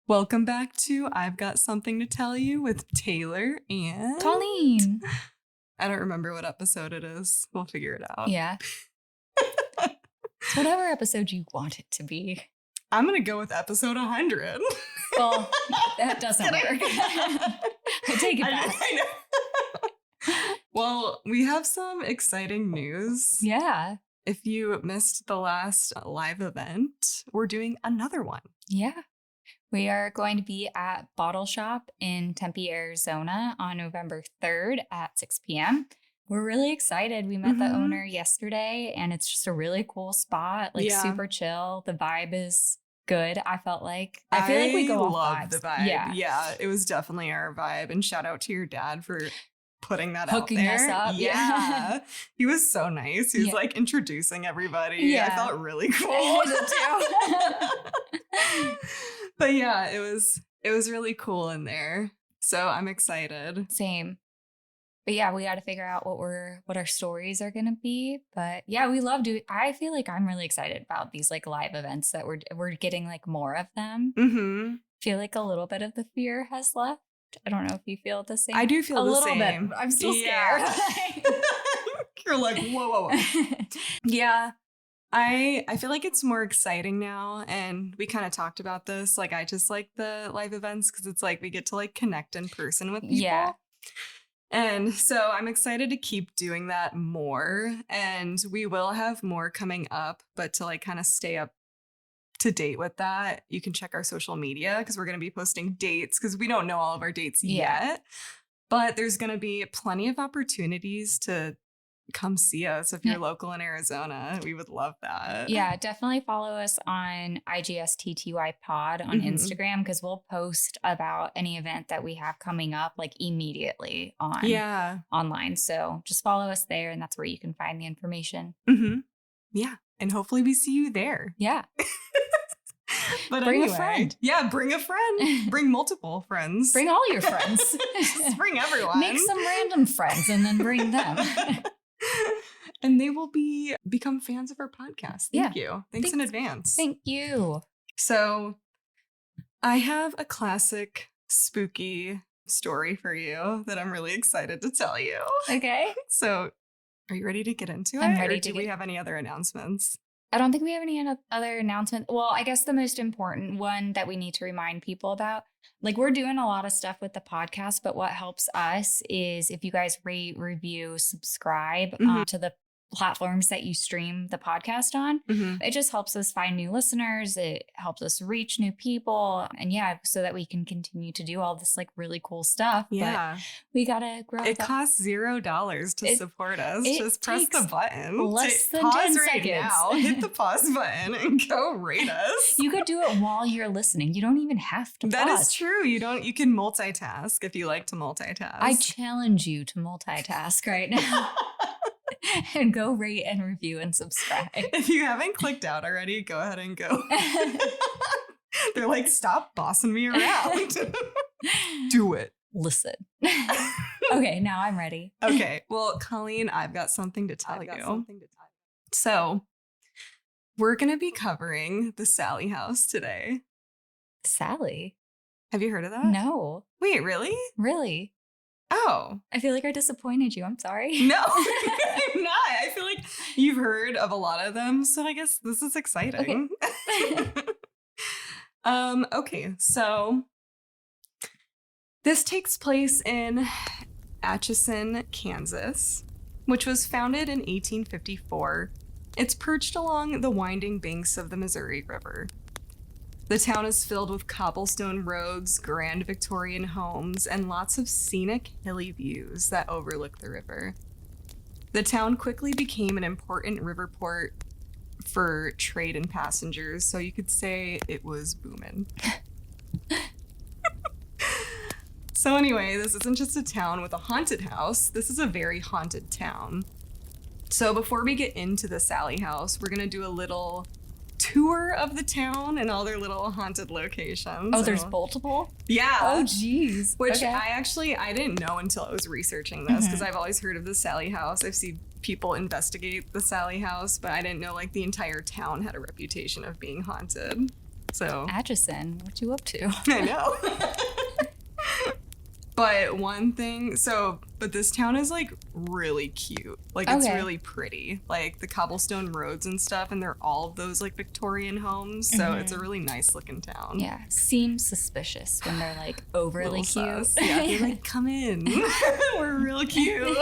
Welcome back to I've Got Something to Tell You with Tayler and Colleen. I don't remember what episode it is. We'll figure it out. Yeah. It's whatever episode you want it to be. I'm going to go with episode 100. Well, that doesn't work. I take it back. I know. Well, we have some exciting news. Yeah. If you missed the last live event, we're doing another one. Yeah. We are going to be at Bottle Shop in Tempe, Arizona on November 3rd at 6 p.m. We're really excited. We met the owner yesterday and it's just a really cool spot, super chill. The vibe is good. I feel like we go off vibes. The vibe. Yeah, it was definitely our vibe. And shout out to your dad for putting that hooking out there. us up. Yeah. He was so nice. He was like introducing everybody. Yeah. I felt really cool. Too. But yeah, it was really cool in there. So I'm excited. Same. But yeah, we got to figure out what our stories are going to be. But yeah, we love doing. I feel like I'm really excited about these like live events that we're getting like more of them. Mm-hmm. Feel like a little bit of the fear has left. I don't know if you feel the same. I do feel the same. A little bit. I'm still scared. You're like, whoa. Yeah. I feel like it's more exciting now, and we kind of talked about this. Like, I just like the live events because it's like we get to like connect in person with people. Yeah. And so I'm excited to keep doing that more, and we will have more coming up, but to like kind of stay up to date with that, you can check our social media because we're going to be posting dates because we don't know all of our dates yet, but there's going to be plenty of opportunities to come see us if you're local in Arizona. We would love that. Yeah, definitely follow us on IGSTTY pod on Instagram because we'll post about any event that we have coming up like immediately on online. So just follow us there and that's where you can find the information. Mm-hmm. Yeah. And hopefully we see you there. Yeah. But bring anyway, a friend. Yeah, bring a friend. Bring multiple friends. Bring all your friends. Just bring everyone. Make some random friends and then bring them. And they will become fans of our podcast. Thank you. Thanks in advance. Thank you. So I have a classic spooky story for you that I'm really excited to tell you. Okay. So are you ready to get into it? I'm ready or do we have any other announcements? I don't think we have any other announcement. Well, I guess the most important one that we need to remind people about, like we're doing a lot of stuff with the podcast, but what helps us is if you guys rate, review, subscribe to the platforms that you stream the podcast on. It just helps us find new listeners. It helps us reach new people. And so that we can continue to do all this like really cool stuff. Yeah. But we got to grow. It costs $0 to support us. Just press the button. Less than pause 10 right seconds. now. Hit the pause button and go rate us. You could do it while you're listening. You don't even have to pause. That is true. You can multitask if you like to multitask. I challenge you to multitask right now. And go rate and review and subscribe. If you haven't clicked out already, go ahead and go. They're like, stop bossing me around. Do it. Listen. Okay, now I'm ready. Okay. Well, Colleen, I've got something to tell you. So we're going to be covering the Sallie House today. Sallie? Have you heard of that? No. Wait, really? Really? Oh. I feel like I disappointed you. I'm sorry. No, I'm not. I feel like you've heard of a lot of them, so I guess this is exciting. Okay. Okay, so this takes place in Atchison, Kansas, which was founded in 1854. It's perched along the winding banks of the Missouri River. The town is filled with cobblestone roads, grand Victorian homes, and lots of scenic, hilly views that overlook the river. The town quickly became an important river port for trade and passengers, so you could say it was booming. So anyway, this isn't just a town with a haunted house. This is a very haunted town. So before we get into the Sallie House, we're going to do a little tour of the town and all their little haunted locations. Oh, there's multiple? Yeah. Oh, geez. Which I didn't know until I was researching this because I've always heard of the Sallie House. I've seen people investigate the Sallie House, but I didn't know like the entire town had a reputation of being haunted. So Atchison, what you up to? I know. But one thing, but this town is like really cute. Like it's really pretty. Like the cobblestone roads and stuff, and they're all those like Victorian homes. So it's a really nice looking town. Yeah, seems suspicious when they're like overly cute. Sus. Yeah, they're like, come in. We're real cute.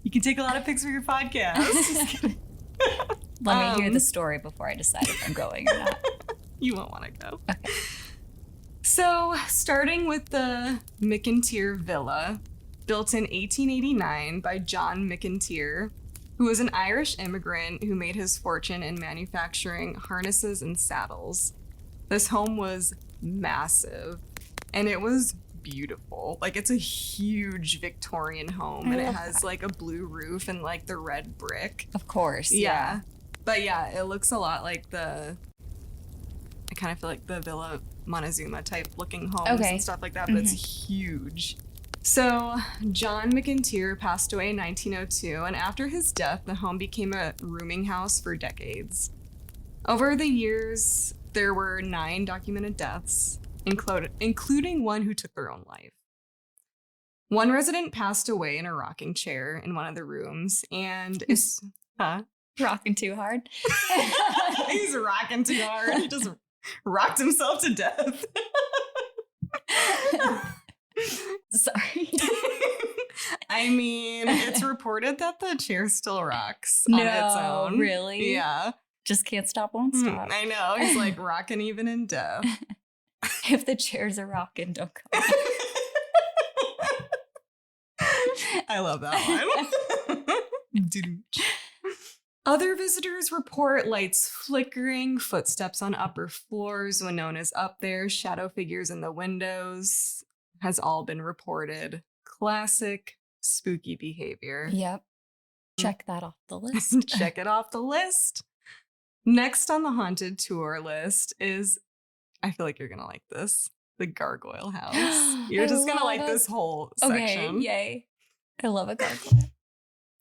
You can take a lot of pics for your podcast. Just kidding. Let me hear the story before I decide if I'm going or not. You won't want to go. Okay. So, starting with the McIntyre Villa, built in 1889 by John McIntyre, who was an Irish immigrant who made his fortune in manufacturing harnesses and saddles. This home was massive, and it was beautiful. Like, it's a huge Victorian home, and it has like a blue roof and like the red brick. Of course. Yeah. But yeah, it looks a lot like I kind of feel like the Villa Montezuma type looking homes and stuff like that, but it's huge. So John McIntyre passed away in 1902, and after his death, the home became a rooming house for decades. Over the years, there were 9 documented deaths, including one who took their own life. One resident passed away in a rocking chair in one of the rooms, and Rocking too hard. He's rocking too hard. He just rocked himself to death. Sorry. I mean, it's reported that the chair still rocks on its own. Really? Yeah. Just can't stop, won't stop. I know. He's like rocking even in death. If the chairs are rocking, don't come. I love that one. Other visitors report lights flickering, footsteps on upper floors when no one is up there, shadow figures in the windows. Has all been reported. Classic spooky behavior. Yep. Check that off the list. Check it off the list. Next on the haunted tour list is, I feel like you're going to like this, the Gargoyle House. You're just going to like this whole section. Okay, yay. I love a gargoyle.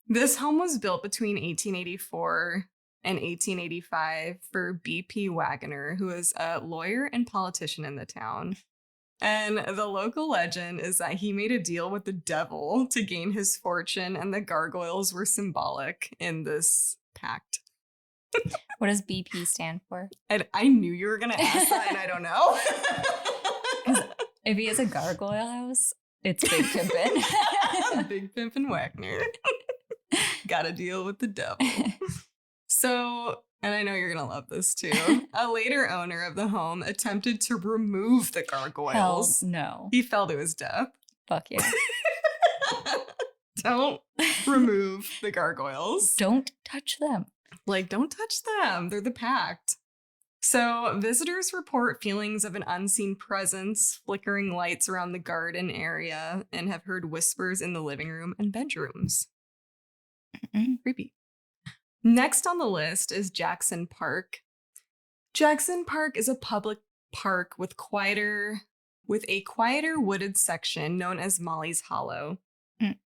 This home was built between 1884 and 1885 for B.P. Wagoner, who was a lawyer and politician in the town. And the local legend is that he made a deal with the devil to gain his fortune, and the gargoyles were symbolic in this pact. What does BP stand for? And I knew you were going to ask that, and I don't know. If he has a gargoyle house, it's Big Pimpin'. Big Pimpin' Wagner. Got to deal with the devil. So, and I know you're going to love this too. A later owner of the home attempted to remove the gargoyles. Hell no. He fell to his death. Fuck yeah. Don't remove the gargoyles. Don't touch them. Like, don't touch them. They're the pact. So, visitors report feelings of an unseen presence, flickering lights around the garden area, and have heard whispers in the living room and bedrooms. Creepy. Next on the list is Jackson Park. Jackson Park is a public park with a quieter wooded section known as Molly's Hollow.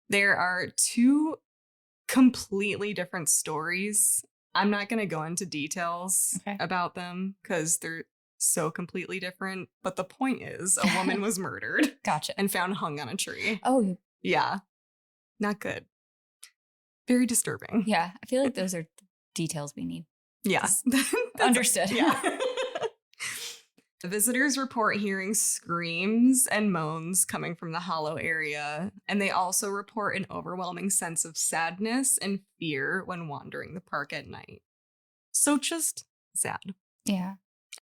There are 2 completely different stories. I'm not going to go into details about them because they're so completely different. But the point is, a woman was murdered. Gotcha. And found hung on a tree. Oh. Yeah. Not good. Very disturbing. Yeah. I feel like those are details we need. Yeah. Understood. Yeah. Visitors report hearing screams and moans coming from the hollow area, and they also report an overwhelming sense of sadness and fear when wandering the park at night. So just sad. Yeah.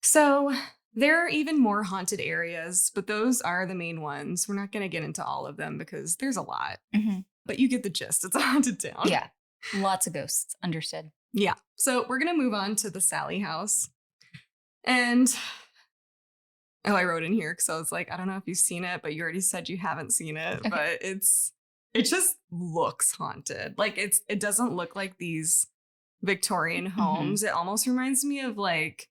So there are even more haunted areas, but those are the main ones. We're not going to get into all of them because there's a lot, but you get the gist. It's a haunted town. Yeah. Lots of ghosts. Understood. Yeah. So we're going to move on to the Sallie House. And I wrote in here because I was like, I don't know if you've seen it, but you already said you haven't seen it. Okay. But it just looks haunted. Like it doesn't look like these Victorian homes. It almost reminds me of like,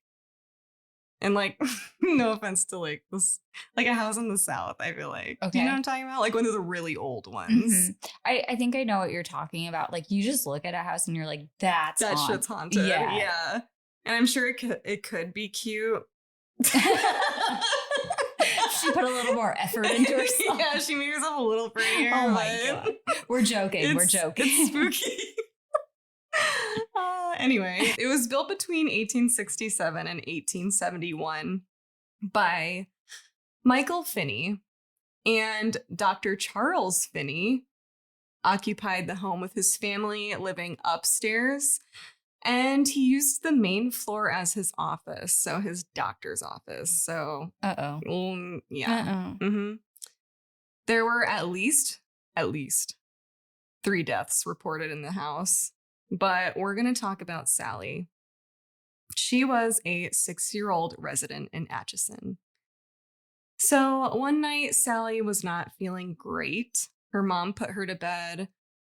and like, no offense to like this, like a house in the South, I feel like. Okay. Do you know what I'm talking about? Like one of the really old ones. I think I know what you're talking about. Like you just look at a house and you're like, that shit's haunted. Yeah. And I'm sure it could be cute. She put a little more effort into herself. Yeah, she made herself a little prettier. Oh my God. We're joking. We're joking. It's spooky. Anyway, it was built between 1867 and 1871 by Michael Finney, and Dr. Charles Finney occupied the home with his family, living upstairs, and he used the main floor as his office, so his doctor's office. So, yeah. Mm-hmm. There were at least 3 deaths reported in the house, but we're going to talk about Sallie. She was a 6-year-old resident in Atchison. So one night, Sallie was not feeling great. Her mom put her to bed,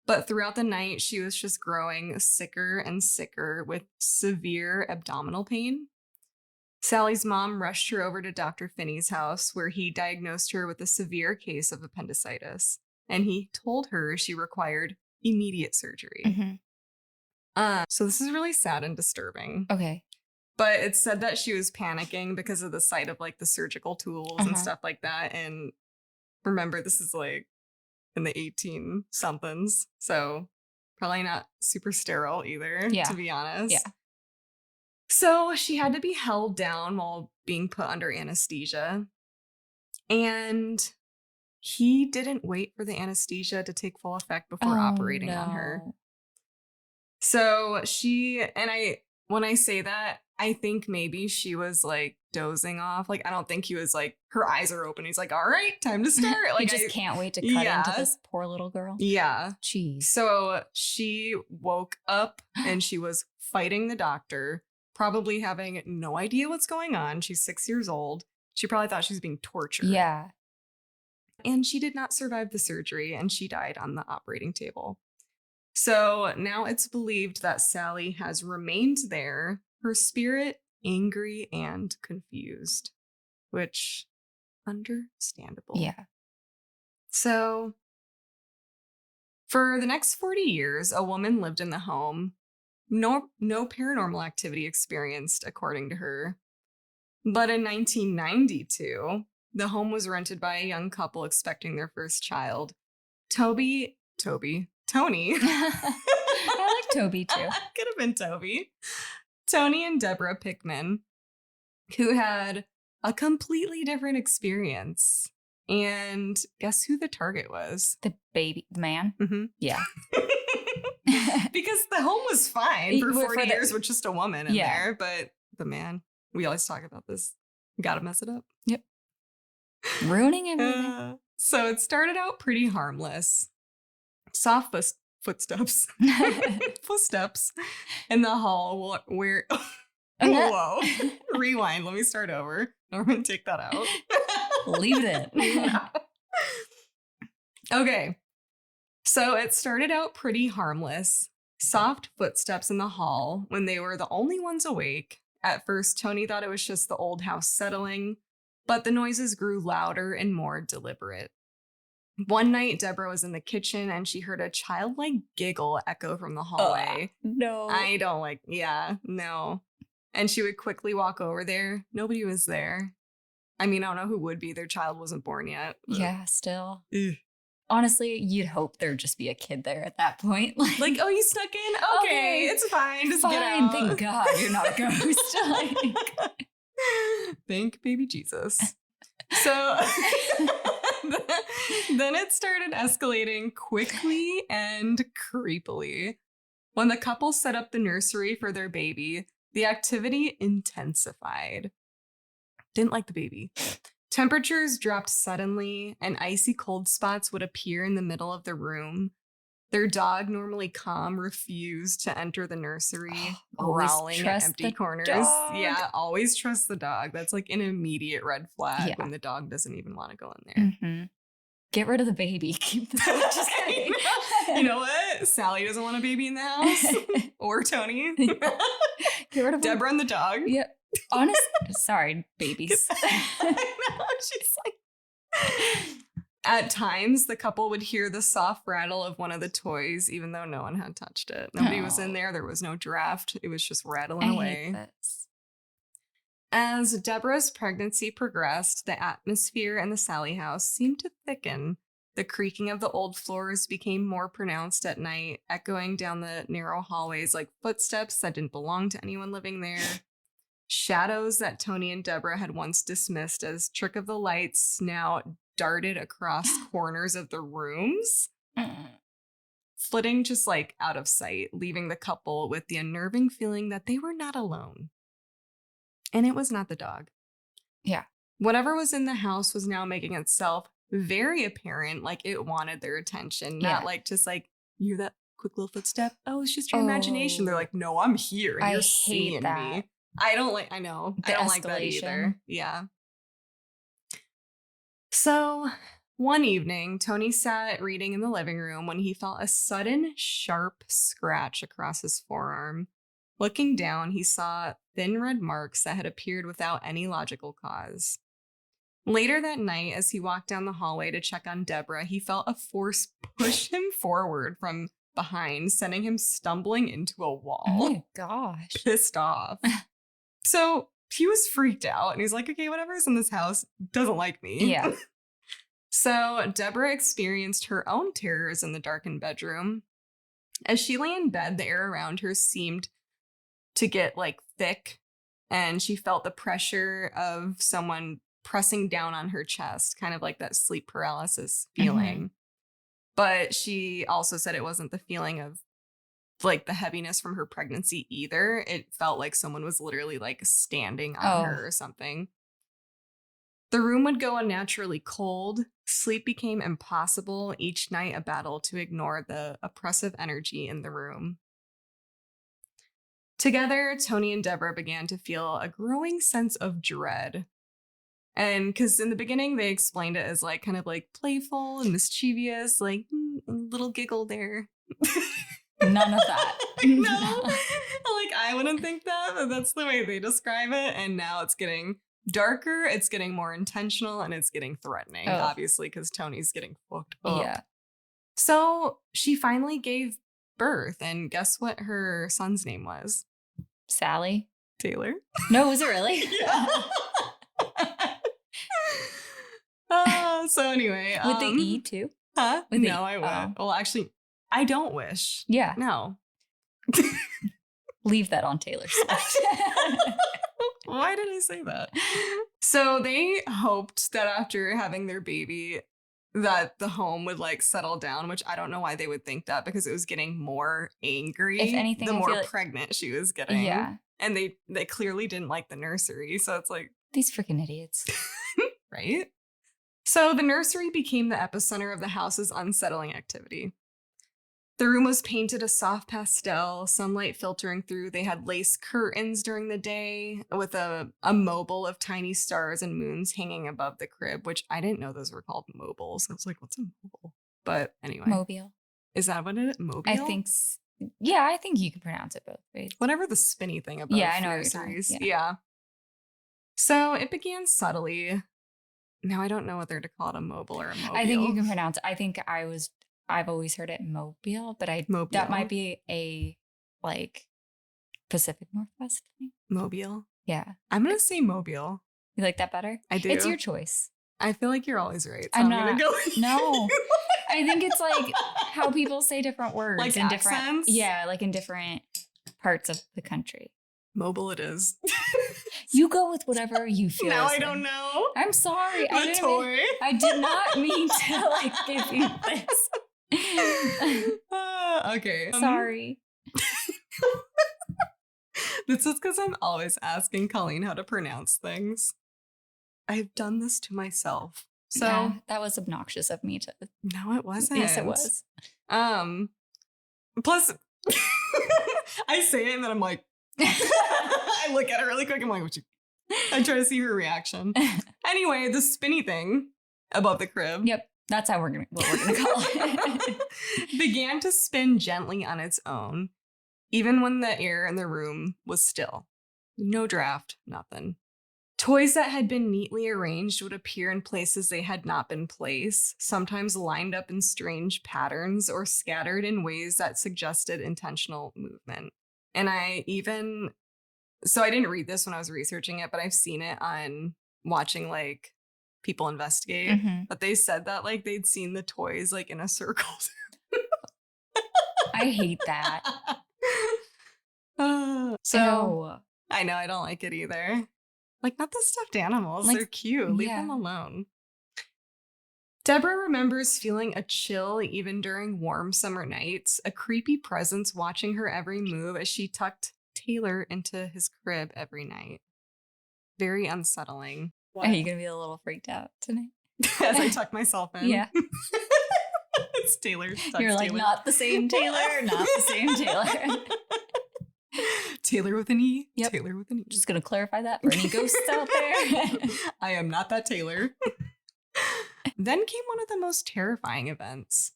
but throughout the night, she was just growing sicker and sicker with severe abdominal pain. Sallie's mom rushed her over to Dr. Finney's house, where he diagnosed her with a severe case of appendicitis, and he told her she required immediate surgery. Mm-hmm. So this is really sad and disturbing. Okay. But it said that she was panicking because of the sight of like the surgical tools and stuff like that. And remember, this is like in the 18-somethings. So probably not super sterile either, to be honest. Yeah. So she had to be held down while being put under anesthesia. And he didn't wait for the anesthesia to take full effect before operating on her. So when I say that, I think maybe she was like dozing off. Like, I don't think he was like, her eyes are open. He's like, all right, time to start. Like, he just can't wait to cut into this poor little girl. Yeah. Jeez. So she woke up and she was fighting the doctor, probably having no idea what's going on. She's 6 years old. She probably thought she was being tortured. Yeah. And she did not survive the surgery, and she died on the operating table. So now it's believed that Sallie has remained there, her spirit angry and confused, which understandable. Yeah. So for the next 40 years, a woman lived in the home. No paranormal activity experienced, according to her. But in 1992, the home was rented by a young couple expecting their first child. Tony. I like Toby too. Could have been Toby. Tony and Deborah Pickman, who had a completely different experience. And guess who the target was? The man? Mm-hmm. Yeah. Because the home was fine for 40 years with just a woman in there. But the man, we always talk about this. Gotta mess it up. Yep. Ruining everything. So it started out pretty harmless. Soft footsteps in the hall where whoa, rewind, let me start over. Norman, take that out. Leave it in. Okay, so it started out pretty harmless. Soft footsteps in the hall when they were the only ones awake. At first, Tony thought it was just the old house settling, but the noises grew louder and more deliberate. One night, Deborah was in the kitchen and she heard a childlike giggle echo from the hallway. No. I don't like, no. And she would quickly walk over there. Nobody was there. I mean, I don't know who would be. Their child wasn't born yet. But. Yeah, still. Ugh. Honestly, you'd hope there'd just be a kid there at that point. Like, oh, you snuck in? Okay, it's fine. Just get out. Thank God you're not a ghost. Thank baby Jesus. So then it started escalating quickly and creepily. When the couple set up the nursery for their baby, the activity intensified. Didn't like the baby. Temperatures dropped suddenly, and icy cold spots would appear in the middle of the room. Their dog, normally calm, refused to enter the nursery, growling at empty corners. Dog. Yeah, always trust the dog. That's like an immediate red flag when the dog doesn't even want to go in there. Mm-hmm. Get rid of the baby. Keep the baby. Just kidding. You know what? Sallie doesn't want a baby in the house. Or Tony. Get rid of Deborah and the dog. Yep. Honestly, sorry, babies. I know. She's like, At times, the couple would hear the soft rattle of one of the toys, even though no one had touched it. Nobody was in there. There was no draft. It was just rattling away. Hate this. As Deborah's pregnancy progressed, the atmosphere in the Sallie house seemed to thicken. The creaking of the old floors became more pronounced at night, echoing down the narrow hallways like footsteps that didn't belong to anyone living there. Shadows that Tony and Deborah had once dismissed as trick of the lights now darted across corners of the rooms, flitting just like out of sight, leaving the couple with the unnerving feeling that they were not alone. And it was not the dog. Yeah. Whatever was in the house was now making itself very apparent, like it wanted their attention, not like just like, you hear that quick little footstep? Oh, it's just your imagination. They're like, no, I'm here and you're seeing me. I don't like that either. Yeah. So one evening, Tony sat reading in the living room when he felt a sudden sharp scratch across his forearm. Looking down, he saw thin red marks that had appeared without any logical cause. Later that night, as he walked down the hallway to check on Deborah, he felt a force push him forward from behind, sending him stumbling into a wall. Oh my gosh. Pissed off. So he was freaked out and he's like, okay, whatever's in this house doesn't like me. Yeah. So Deborah experienced her own terrors in the darkened bedroom. As she lay in bed, the air around her seemed to get like thick, and she felt the pressure of someone pressing down on her chest, kind of like that sleep paralysis feeling. Mm-hmm. But she also said it wasn't the feeling of like the heaviness from her pregnancy either. It felt like someone was literally like standing on her or something. The room would go unnaturally cold. Sleep became impossible. Each night a battle to ignore the oppressive energy in the room. Together, Tony and Deborah began to feel a growing sense of dread. And because in the beginning, they explained it as like kind of like playful and mischievous, like a little giggle there. None of that. No, like I wouldn't think that, but that's the way they describe it. And now it's getting darker, it's getting more intentional, and it's getting threatening, obviously, because Tony's getting fucked up. Yeah. So she finally gave birth, and guess what her son's name was? Sallie. Tayler. No, was it really? Yeah. So anyway. With the E too? Huh? With no, I would. Well, actually, I don't wish. Yeah. No. Leave that on Taylor Swift. Why did I say that? So they hoped that after having their baby, that the home would like settle down, which I don't know why they would think that, because it was getting more angry. If anything, the more pregnant she was getting. Yeah. And they clearly didn't like the nursery. So it's like, these freaking idiots. Right? So the nursery became the epicenter of the house's unsettling activity. The room was painted a soft pastel, sunlight filtering through. They had lace curtains during the day with a mobile of tiny stars and moons hanging above the crib, which I didn't know those were called mobiles. I was like, what's a mobile? But anyway. Mobile. Is that what it is? Mobile? I think yeah, I think you can pronounce it both ways. Whatever the spinny thing about I know nurseries. Yeah. So it began subtly. Now I don't know whether to call it a mobile or a mobile. I think you can pronounce it. I think I've always heard it mobile, but that might be a like Pacific Northwest thing. Mobile? Yeah. I'm going to say mobile. You like that better? I do. It's your choice. I feel like you're always right. So I'm going to go. No. I think it's like how people say different words. Like in accents? Like in different parts of the country. Mobile it is. You go with whatever you feel. Now I don't know. I'm sorry. I did not mean to like give you this. Okay. Sorry. This is because I'm always asking Colleen how to pronounce things. I've done this to myself. So yeah, that was obnoxious of me to. No, it wasn't. Yes, it was. Plus, I say it and then I'm like, I look at it really quick. I'm like, what you? I try to see her reaction. Anyway, the spinny thing above the crib. Yep. That's what we're gonna call it. Began to spin gently on its own, even when the air in the room was still. No draft, nothing. Toys that had been neatly arranged would appear in places they had not been placed, sometimes lined up in strange patterns or scattered in ways that suggested intentional movement. And I didn't read this when I was researching it, but I've seen it on watching like people investigate. But they said that like they'd seen the toys like in a circle. I hate that. So I know I don't like it either. Like, not the stuffed animals. Like, they're cute. Leave them alone. Deborah remembers feeling a chill even during warm summer nights, a creepy presence watching her every move as she tucked Tayler into his crib every night. Very unsettling. Are you going to be a little freaked out tonight? As I tuck myself in? Yeah. It's Tayler. You're like, Tayler. not the same Tayler, not the same Tayler. Tayler with an E. Yep. Tayler with an E. Just going to clarify that for any ghosts out there. I am not that Tayler. Then came one of the most terrifying events.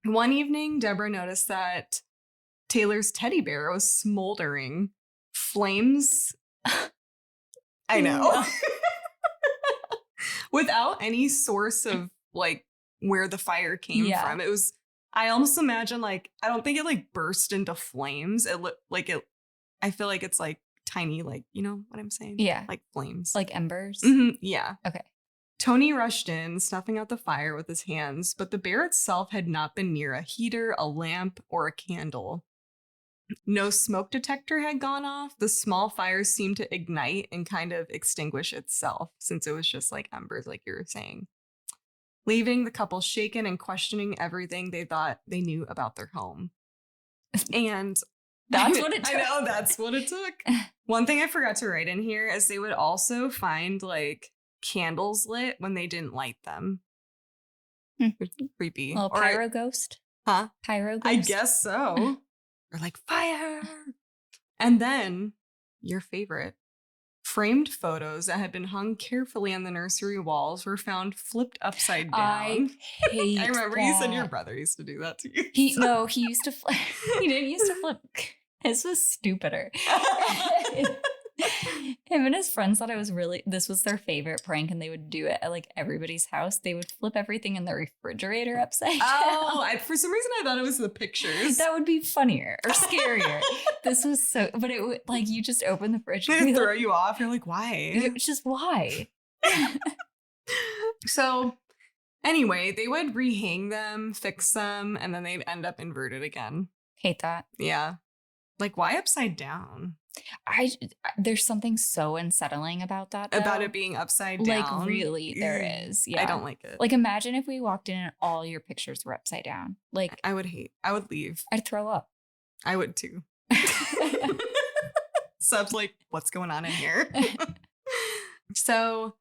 One evening, Deborah noticed that Taylor's teddy bear was smoldering. Flames. I know. Without any source of like where the fire came from. It was, I almost imagine like, I don't think it like burst into flames. It looked like it, I feel like it's like tiny, like, you know what I'm saying? Yeah. Like flames. Like embers? Mm-hmm. Yeah. Okay. Tony rushed in, snuffing out the fire with his hands, but the bear itself had not been near a heater, a lamp, or a candle. No smoke detector had gone off. The small fire seemed to ignite and kind of extinguish itself, since it was just like embers, like you were saying. Leaving the couple shaken and questioning everything they thought they knew about their home. And that's what it took. I know, that's what it took. One thing I forgot to write in here is they would also find like candles lit when they didn't light them. Creepy. A little pyro ghost? Huh? Pyro ghost? I guess so. Or like fire. And then your favorite. Framed photos that had been hung carefully on the nursery walls were found flipped upside down. I hate I remember that. you said your brother used to do that to you. No, he used to flip. He didn't used to flip. His was stupider. Him and his friends thought this was their favorite prank, and they would do it at like everybody's house. They would flip everything in the refrigerator upside down. Oh, for some reason I thought it was the pictures. That would be funnier or scarier. This was so, but it would like you just open the fridge and and throw you off. You're like, why? It's just why? So anyway, they would rehang them, fix them, and then they'd end up inverted again. Hate that. Yeah. Like, why upside down? There's something so unsettling about that, though. About it being upside down. Like, really, there is. Yeah. I don't like it. Like, imagine if we walked in and all your pictures were upside down. Like, I would leave. I'd throw up. I would too. Sub's like, what's going on in here? So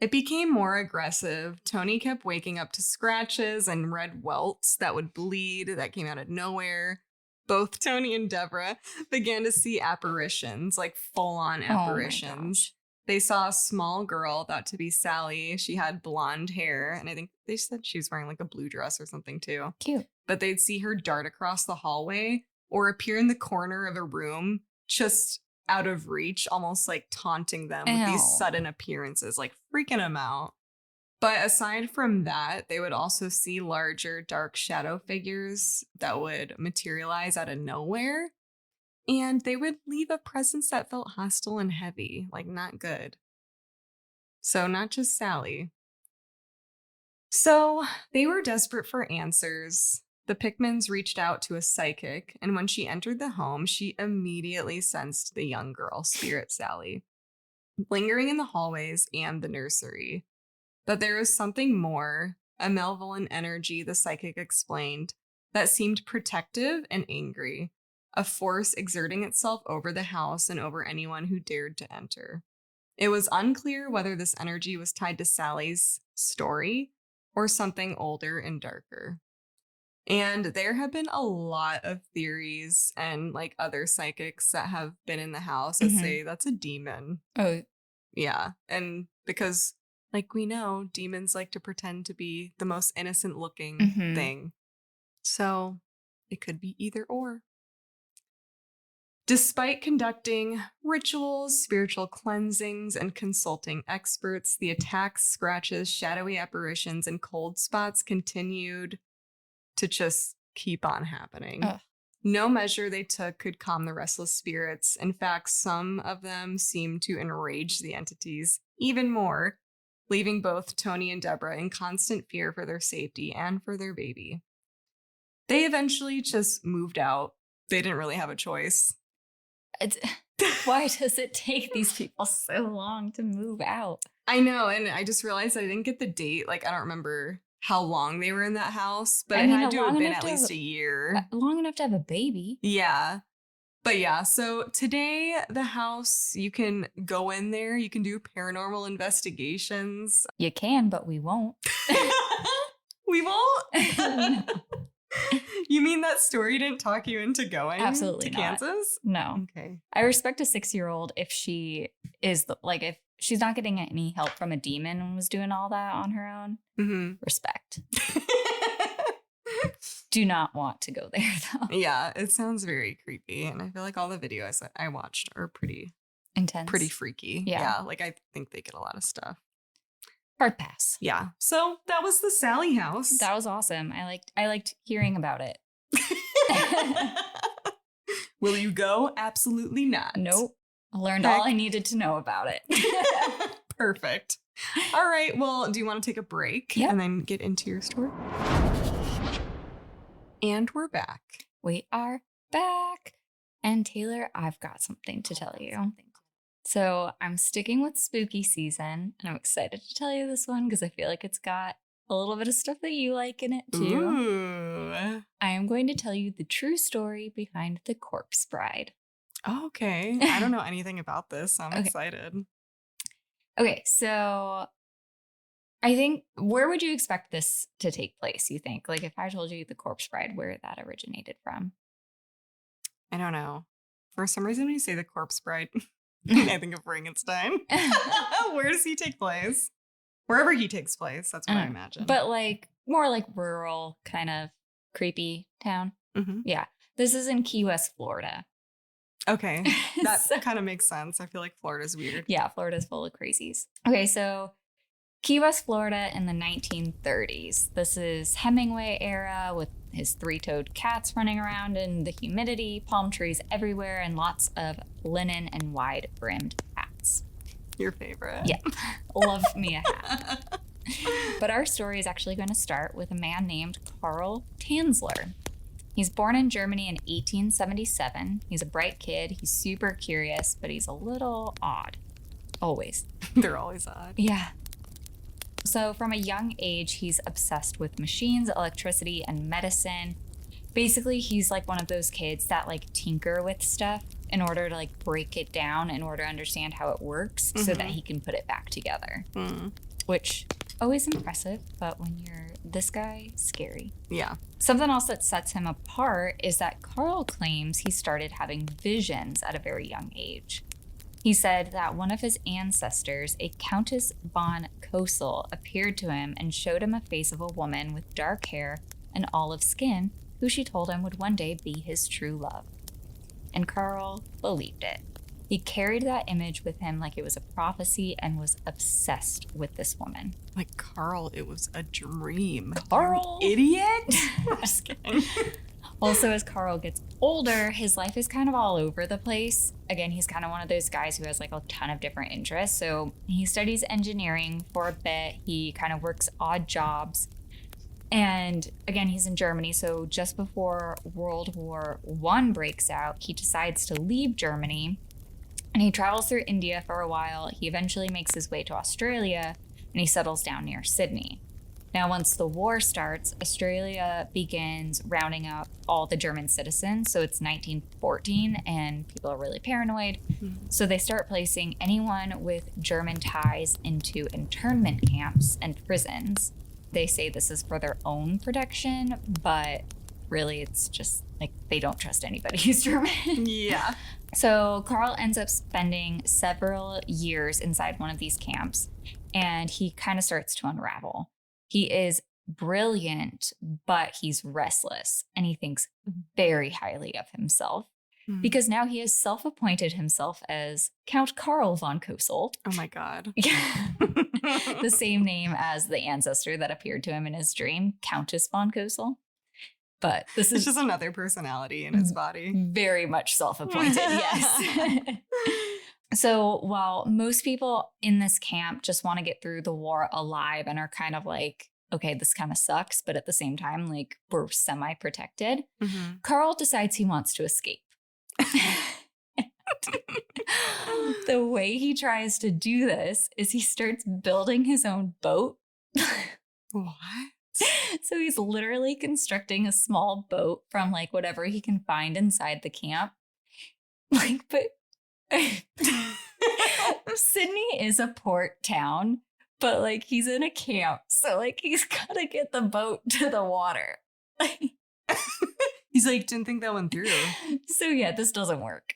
it became more aggressive. Tony kept waking up to scratches and red welts that would bleed, that came out of nowhere. Both Tony and Deborah began to see apparitions, like full-on apparitions. They saw a small girl thought to be Sallie. She had blonde hair, and I think they said she was wearing like a blue dress or something too. Cute. But they'd see her dart across the hallway or appear in the corner of a room just out of reach, almost like taunting them with these sudden appearances, like freaking them out. But aside from that, they would also see larger, dark shadow figures that would materialize out of nowhere. And they would leave a presence that felt hostile and heavy, like not good. So not just Sallie. So they were desperate for answers. The Pickmans reached out to a psychic, and when she entered the home, she immediately sensed the young girl, Spirit Sallie, lingering in the hallways and the nursery. But there was something more, a malevolent energy, the psychic explained, that seemed protective and angry, a force exerting itself over the house and over anyone who dared to enter. It was unclear whether this energy was tied to Sallie's story or something older and darker. And there have been a lot of theories and like other psychics that have been in the house that say that's a demon. Oh, yeah. And because like we know, demons like to pretend to be the most innocent looking thing. So it could be either or. Despite conducting rituals, spiritual cleansings, and consulting experts, the attacks, scratches, shadowy apparitions, and cold spots continued to just keep on happening. Ugh. No measure they took could calm the restless spirits. In fact, some of them seemed to enrage the entities even more, leaving both Tony and Deborah in constant fear for their safety and for their baby. They eventually just moved out. They didn't really have a choice. Why does it take these people so long to move out? I know, and I just realized I didn't get the date. Like, I don't remember how long they were in that house, but it had to have been at least a year. Long enough to have a baby. Yeah. But yeah, so today, the house, you can go in there, you can do paranormal investigations. You can, but we won't. We won't? You mean that story didn't talk you into going Absolutely to not. Kansas? No. Okay. I respect a 6-year-old if she is if she's not getting any help from a demon and was doing all that on her own. Mm-hmm. Respect. Do not want to go there though. Yeah, it sounds very creepy, and I feel like all the videos that I watched are pretty intense, pretty freaky. Yeah, like I think they get a lot of stuff. Hard pass. Yeah. So that was the Sallie House. That was awesome. I liked hearing about it. Will you go? Absolutely not. Nope. I learned all I needed to know about it. Perfect. All right. Well, do you want to take a break and then get into your story? And we're back. We are back. And Tayler, I've got something to tell you. So I'm sticking with spooky season, and I'm excited to tell you this one because I feel like it's got a little bit of stuff that you like in it too. Ooh. I am going to tell you the true story behind the Corpse Bride. Oh, okay. I don't know anything about this. I'm excited. Okay, so I think, where would you expect this to take place, you think? Like, if I told you the Corpse Bride, where that originated from? I don't know. For some reason, when you say the Corpse Bride, I think of Frankenstein. Where does he take place? Wherever he takes place, that's what I imagine. But like, more like rural, kind of creepy town. Mm-hmm. Yeah. This is in Key West, Florida. Okay. That kind of makes sense. I feel like Florida's weird. Yeah, Florida's full of crazies. Okay, so Key West, Florida in the 1930s. This is Hemingway era with his 3-toed cats running around in the humidity, palm trees everywhere, and lots of linen and wide-brimmed hats. Your favorite. Yeah. Love me a hat. But our story is actually going to start with a man named Karl Tanzler. He's born in Germany in 1877. He's a bright kid. He's super curious, but he's a little odd. Always. They're always odd. Yeah. So from a young age, he's obsessed with machines, electricity, and medicine. Basically, he's like one of those kids that like tinker with stuff in order to like break it down in order to understand how it works so that he can put it back together. Which, always impressive, but when you're this guy, scary. Yeah. Something else that sets him apart is that Karl claims he started having visions at a very young age. He said that one of his ancestors, a Countess von Kosel, appeared to him and showed him a face of a woman with dark hair and olive skin, who she told him would one day be his true love. And Karl believed it. He carried that image with him like it was a prophecy and was obsessed with this woman. Like, Karl, it was a dream. Karl! You idiot! I'm just kidding. Also, as Karl gets older, his life is kind of all over the place. Again, he's kind of one of those guys who has like a ton of different interests. So he studies engineering for a bit. He kind of works odd jobs. And again, he's in Germany. So just before World War I breaks out, he decides to leave Germany. And he travels through India for a while. He eventually makes his way to Australia, and he settles down near Sydney. Now, once the war starts, Australia begins rounding up all the German citizens. So it's 1914, and people are really paranoid. So they start placing anyone with German ties into internment camps and prisons. They say this is for their own protection, but really it's just like they don't trust anybody who's German. Yeah. So Karl ends up spending several years inside one of these camps, and he kind of starts to unravel. He is brilliant, but he's restless, and he thinks very highly of himself. because now he has self-appointed himself as Count Karl von Cosel. Oh my God. The same name as the ancestor that appeared to him in his dream, Countess von Cosel. But this is just another personality in his body. Very much self-appointed, yes. So while most people in this camp just want to get through the war alive and are kind of like, okay, this kind of sucks, but at the same time, like, we're semi-protected, Karl decides he wants to escape. The way he tries to do this is he starts building his own boat. What? So he's literally constructing a small boat from like whatever he can find inside the camp. Like, but Sydney is a port town, but like he's in a camp. So like he's got to get the boat to the water. He's like, didn't think that one through. So yeah, this doesn't work.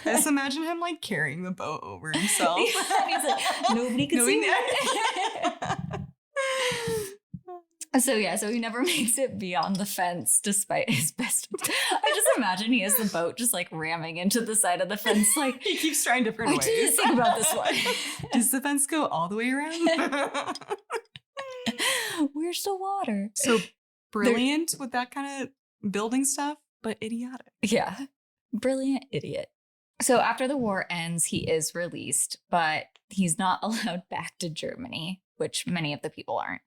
Just imagine him like carrying the boat over himself. He's like, nobody can see me. So yeah, so he never makes it beyond the fence despite his best. I just imagine he has the boat just like ramming into the side of the fence. Like he keeps trying different ways. I didn't think about this one. Does the fence go all the way around? Where's the water? So brilliant with that kind of building stuff, but idiotic. Yeah, brilliant idiot. So after the war ends, he is released, but he's not allowed back to Germany, which many of the people aren't.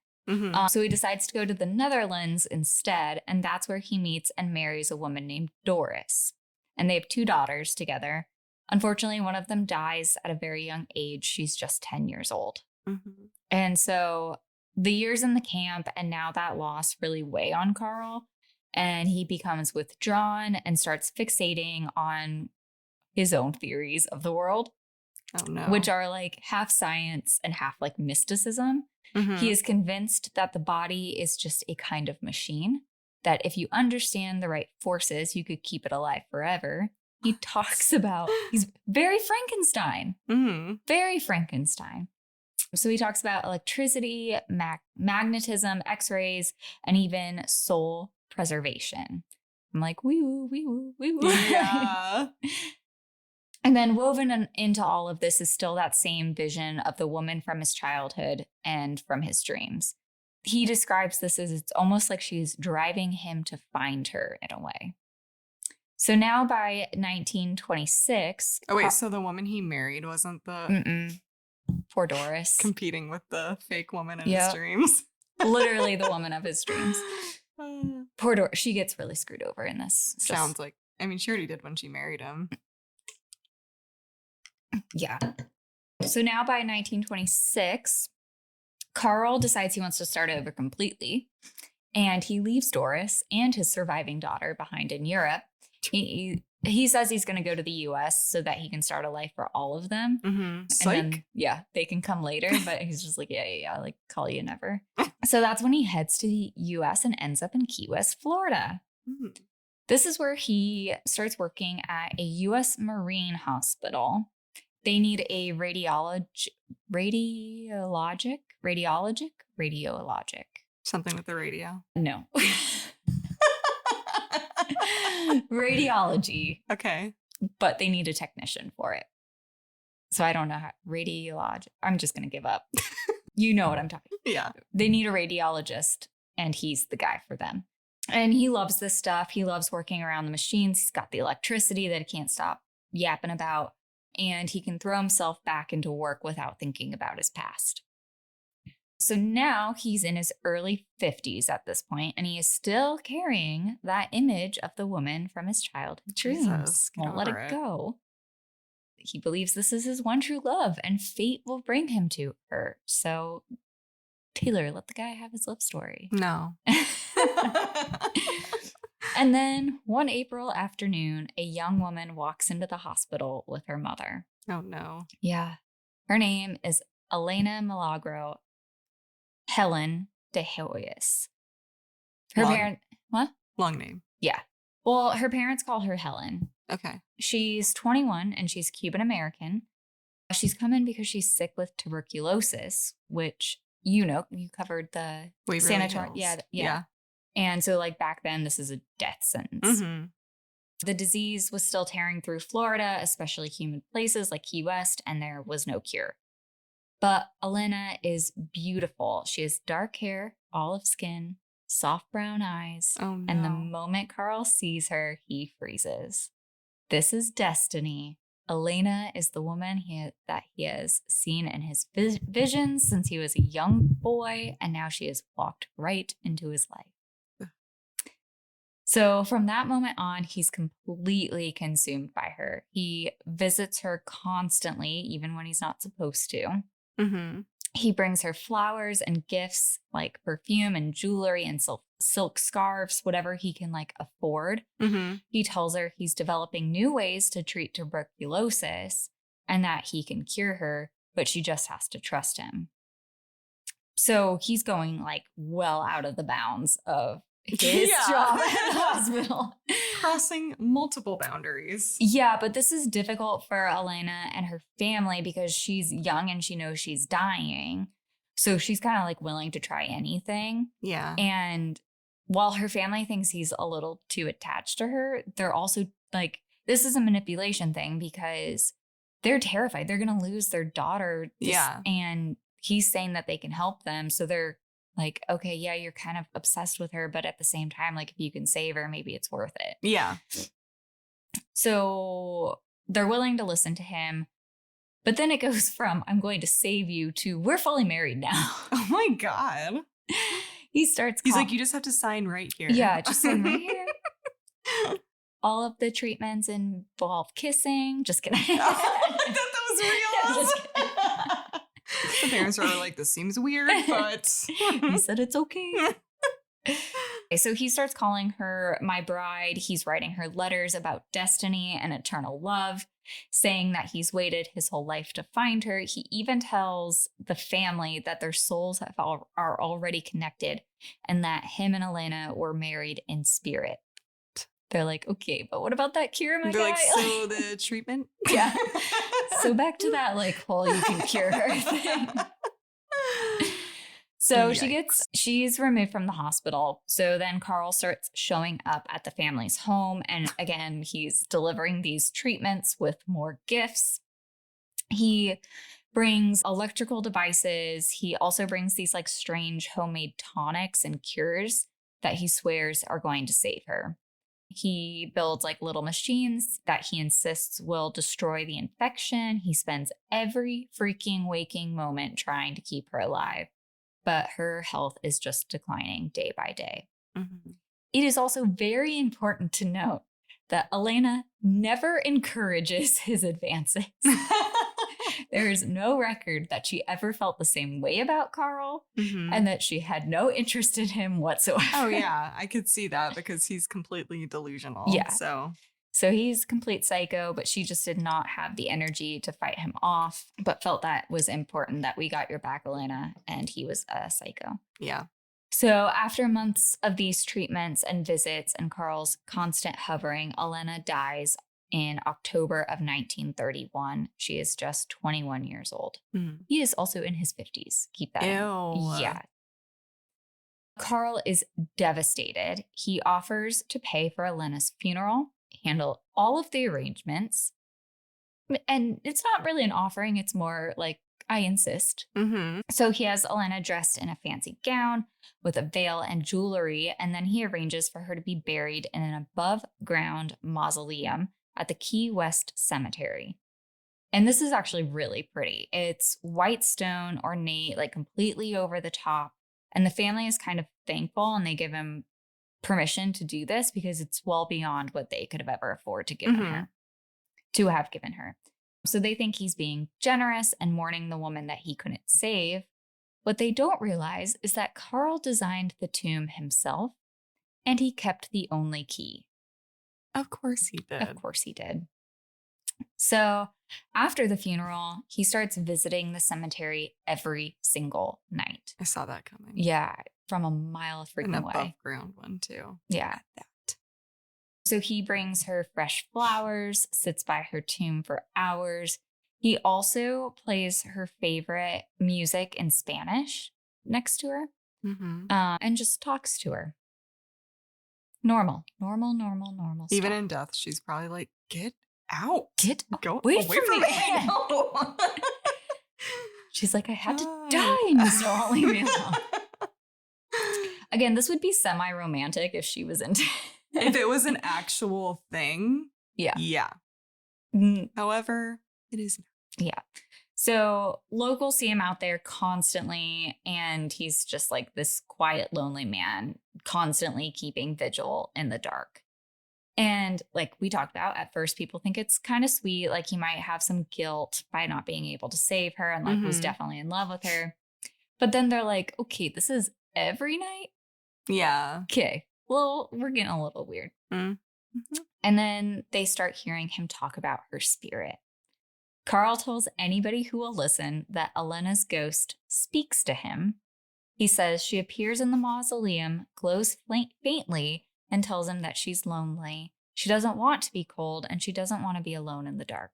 So he decides to go to the Netherlands instead, and that's where he meets and marries a woman named Doris. And they have 2 daughters together. Unfortunately, one of them dies at a very young age. She's just 10 years old. And so the years in the camp and now that loss really weigh on Karl, and he becomes withdrawn and starts fixating on his own theories of the world. Oh no. Which are like half science and half like mysticism. He is convinced that the body is just a kind of machine, that if you understand the right forces, you could keep it alive forever. He talks about, he's very Frankenstein, very Frankenstein. So he talks about electricity, magnetism, x-rays, and even soul preservation. I'm like, wee woo, wee woo, wee woo. Yeah. And then woven into all of this is still that same vision of the woman from his childhood and from his dreams. He describes this as it's almost like she's driving him to find her in a way. So now by 1926... Oh, wait, so the woman he married wasn't the... Poor Doris. Competing with the fake woman in his dreams. Literally the woman of his dreams. Poor Doris. She gets really screwed over in this. Sounds like... I mean, she already did when she married him. Yeah. So now by 1926, Karl decides he wants to start over completely, and he leaves Doris and his surviving daughter behind in Europe. He says he's going to go to the U.S. so that he can start a life for all of them. And then, they can come later, but he's just like, yeah, like call you never. So that's when he heads to the U.S. and ends up in Key West, Florida. This is where he starts working at a U.S. Marine hospital. They need a radiologic. Something with the radio. No. Radiology. Okay. But they need a technician for it. So I don't know how. Radiologic. I'm just going to give up. You know what I'm talking about. Yeah. They need a radiologist, and he's the guy for them. And he loves this stuff. He loves working around the machines. He's got the electricity that he can't stop yapping about. And he can throw himself back into work without thinking about his past. So now he's in his early 50s at this point, and he is still carrying that image of the woman from his childhood dreams. Won't let it go. He believes this is his one true love, and fate will bring him to her. So, Tayler, let the guy have his love story. No. And then one April afternoon, a young woman walks into the hospital with her mother. Oh, no. Yeah. Her name is Elena Milagro Helen de Hoyos. Her parent... What? Long name. Yeah. Well, her parents call her Helen. Okay. She's 21 and she's Cuban American. She's come in because she's sick with tuberculosis, which, you covered the Waverly sanatorium. Hills. Yeah. And so, like, back then, this is a death sentence. The disease was still tearing through Florida, especially humid places like Key West, and there was no cure. But Elena is beautiful. She has dark hair, olive skin, soft brown eyes, Oh, no. and the moment Karl sees her, he freezes. This is destiny. Elena is the woman that he has seen in his visions since he was a young boy, and now she has walked right into his life. So from that moment on, he's completely consumed by her. He visits her constantly, even when he's not supposed to. Mm-hmm. He brings her flowers and gifts like perfume and jewelry and silk scarves, whatever he can like afford. Mm-hmm. He tells her he's developing new ways to treat tuberculosis and that he can cure her, but she just has to trust him. So he's going like well out of the bounds of his job at the hospital. Crossing multiple boundaries. Yeah, but this is difficult for Elena and her family because she's young and she knows she's dying. So she's kind of like willing to try anything. Yeah. And while her family thinks he's a little too attached to her, they're also like, this is a manipulation thing because they're terrified. They're going to lose their daughter. And he's saying that they can help them. So they're like, okay, yeah, you're kind of obsessed with her, but at the same time, like if you can save her, maybe it's worth it. Yeah. So they're willing to listen to him. But then it goes from, I'm going to save you to, we're fully married now. Oh my God. He's like, you just have to sign right here. Yeah, just sign right here. All of the treatments involve kissing. Just kidding. Oh, I thought that was real. Just kidding. The parents were like, this seems weird, but he said it's okay. So he starts calling her my bride. He's writing her letters about destiny and eternal love, saying that he's waited his whole life to find her. He even tells the family that their souls are already connected and that him and Elena were married in spirit. They're like, okay, but what about that cure, my guy? They're like, so the treatment? Yeah. So back to that, like, whole you can cure her thing. So she's removed from the hospital. So then Karl starts showing up at the family's home. And again, he's delivering these treatments with more gifts. He brings electrical devices. He also brings these like strange homemade tonics and cures that he swears are going to save her. He builds like little machines that he insists will destroy the infection. He spends every freaking waking moment trying to keep her alive, but her health is just declining day by day. Mm-hmm. It is also very important to note that Elena never encourages his advances. There is no record that she ever felt the same way about Karl and that she had no interest in him whatsoever. Oh, yeah. I could see that because he's completely delusional. Yeah. So he's complete psycho, but she just did not have the energy to fight him off, but felt that was important that we got your back, Elena, and he was a psycho. Yeah. So after months of these treatments and visits and Karl's constant hovering, Elena dies in October of 1931. She is just 21 years old. Mm-hmm. He is also in his 50s. Keep that in. Yeah. Karl is devastated. He offers to pay for Elena's funeral, handle all of the arrangements. And it's not really an offering. It's more like, I insist. Mm-hmm. So he has Elena dressed in a fancy gown with a veil and jewelry. And then he arranges for her to be buried in an above ground mausoleum at the Key West Cemetery. And this is actually really pretty. It's white stone, ornate, like completely over the top. And the family is kind of thankful and they give him permission to do this because it's well beyond what they could have ever afforded to have given her. So they think he's being generous and mourning the woman that he couldn't save. What they don't realize is that Karl designed the tomb himself and he kept the only key. Of course he did. Of course he did. So after the funeral, he starts visiting the cemetery every single night. I saw that coming. Yeah, from a mile freaking An away. above ground one too. Yeah. That. So he brings her fresh flowers, sits by her tomb for hours. He also plays her favorite music in Spanish next to her and just talks to her. Normal stuff. Even in death, she's probably like, get out. Get Go away away from from me. me. No. She's like, I had to die and you still won't leave me alone. Again, this would be semi-romantic if she was into If it was an actual thing. Yeah. Yeah. However, it is. Yeah. So locals see him out there constantly, and he's just like this quiet, lonely man, constantly keeping vigil in the dark. And like we talked about, at first people think it's kind of sweet, like he might have some guilt by not being able to save her and like was definitely in love with her. But then they're like, okay, this is every night? Yeah. Okay, well, we're getting a little weird. Mm-hmm. And then they start hearing him talk about her spirit. Karl tells anybody who will listen that Elena's ghost speaks to him. He says she appears in the mausoleum, glows faintly, and tells him that she's lonely. She doesn't want to be cold, and she doesn't want to be alone in the dark.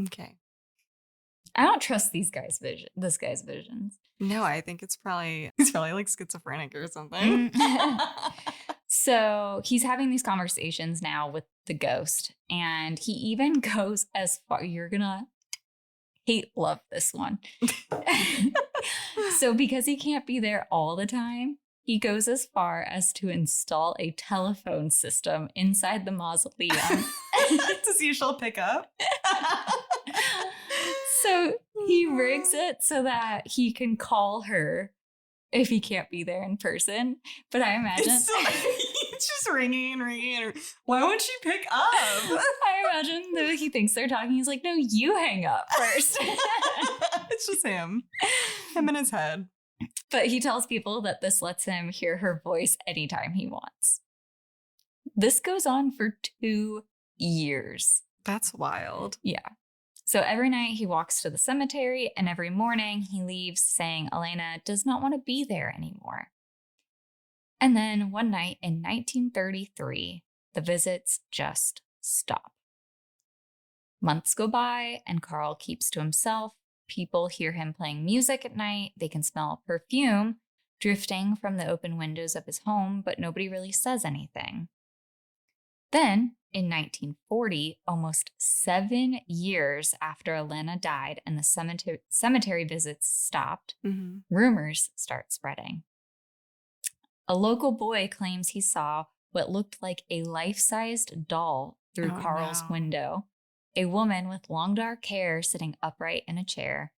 Okay. I don't trust this guy's visions. No, I think he's probably like schizophrenic or something. So he's having these conversations now with the ghost, and he even goes as far, you're gonna love this one. So because he can't be there all the time, he goes as far as to install a telephone system inside the mausoleum to see if she'll pick up. So he rigs it so that he can call her if he can't be there in person. But I imagine it's just ringing. Why won't she pick up? I imagine that he thinks they're talking. He's like, no, you hang up first. It's just him in his head. But he tells people that this lets him hear her voice anytime he wants. This goes on for 2 years. That's wild. Yeah. So every night he walks to the cemetery, and every morning he leaves saying Elena does not want to be there anymore. And then one night in 1933, the visits just stop. Months go by, and Karl keeps to himself. People hear him playing music at night. They can smell perfume drifting from the open windows of his home, but nobody really says anything. Then, in 1940, almost 7 years after Elena died and the cemetery visits stopped, rumors start spreading. A local boy claims he saw what looked like a life-sized doll through Karl's window, a woman with long dark hair sitting upright in a chair.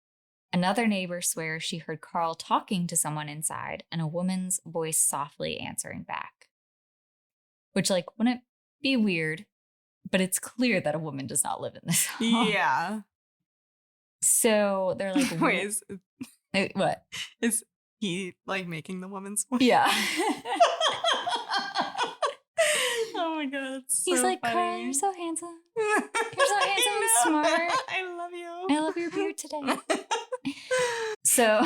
Another neighbor swears she heard Karl talking to someone inside and a woman's voice softly answering back. Which, like, wouldn't be weird, but it's clear that a woman does not live in this home. Yeah. So they're like, wait, what? Is he like making the woman's voice? Yeah. Oh my god. He's so like, funny. Karl, you're so handsome. You're so handsome and smart. I love you. I love your beard today. So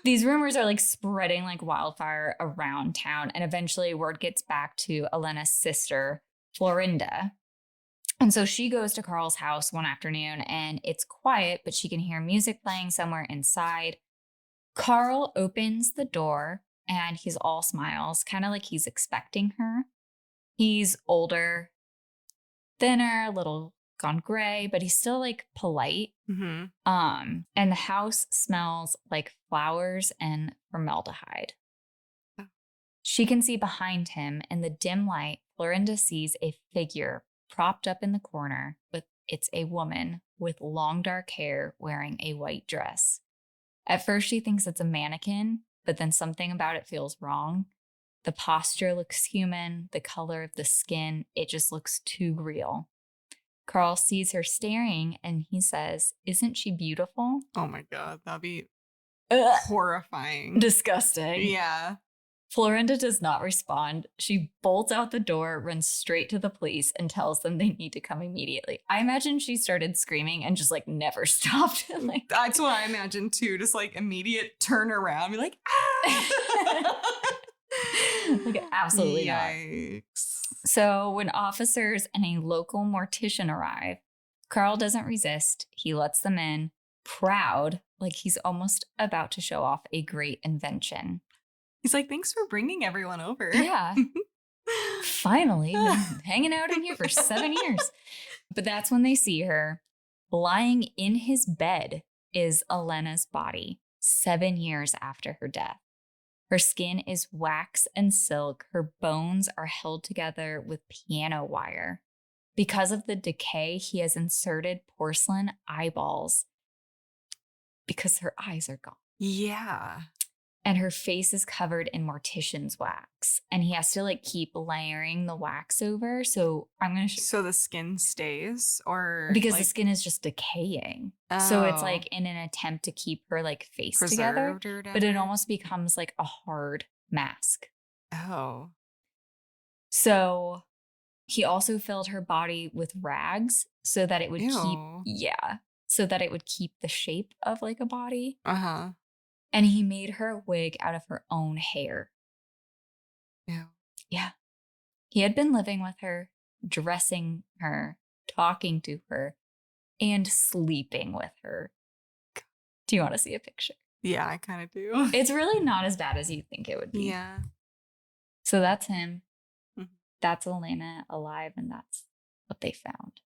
these rumors are like spreading like wildfire around town, and eventually word gets back to Elena's sister, Florinda. And so she goes to Karl's house one afternoon, and it's quiet, but she can hear music playing somewhere inside. Karl opens the door, and he's all smiles, kind of like he's expecting her. He's older, thinner, a little gone gray, but he's still like polite. And the house smells like flowers and formaldehyde. She can see behind him in the dim light. Florinda sees a figure propped up in the corner. It's a woman with long dark hair wearing a white dress. At first she thinks it's a mannequin, but then something about it feels wrong. The posture looks human, the color of the skin, it just looks too real. Karl sees her staring and he says, "Isn't she beautiful?" Oh my god, that'd be horrifying. Disgusting. Yeah. Florinda does not respond. She bolts out the door, runs straight to the police, and tells them they need to come immediately. I imagine she started screaming and just like never stopped. Like, that's what I imagine too. Just like immediate turn around, be like, ah! Like, absolutely Yikes. not. So when officers and a local mortician arrive, Karl doesn't resist. He lets them in, proud, like he's almost about to show off a great invention. He's like, thanks for bringing everyone over. Yeah. Finally, been hanging out in here for 7 years. But that's when they see her. Lying in his bed is Elena's body 7 years after her death. Her skin is wax and silk. Her bones are held together with piano wire. Because of the decay, he has inserted porcelain eyeballs because her eyes are gone. Yeah. And her face is covered in mortician's wax. And he has to like keep layering the wax over. So I'm going to So the skin stays or because like, the skin is just decaying. So it's Oh. like in an attempt to keep her like face preserved together, or but it whatever? almost becomes like a hard mask. Oh. So he also filled her body with rags so that it would Ew. so that it would keep the shape of like a body. Uh-huh. And he made her a wig out of her own hair. Ew. Yeah. He had been living with her, dressing her, talking to her, and sleeping with her. Do you want to see a picture? Yeah, I kind of do. It's really not as bad as you think it would be. Yeah. So that's him. Mhm. That's Elena alive, and that's what they found.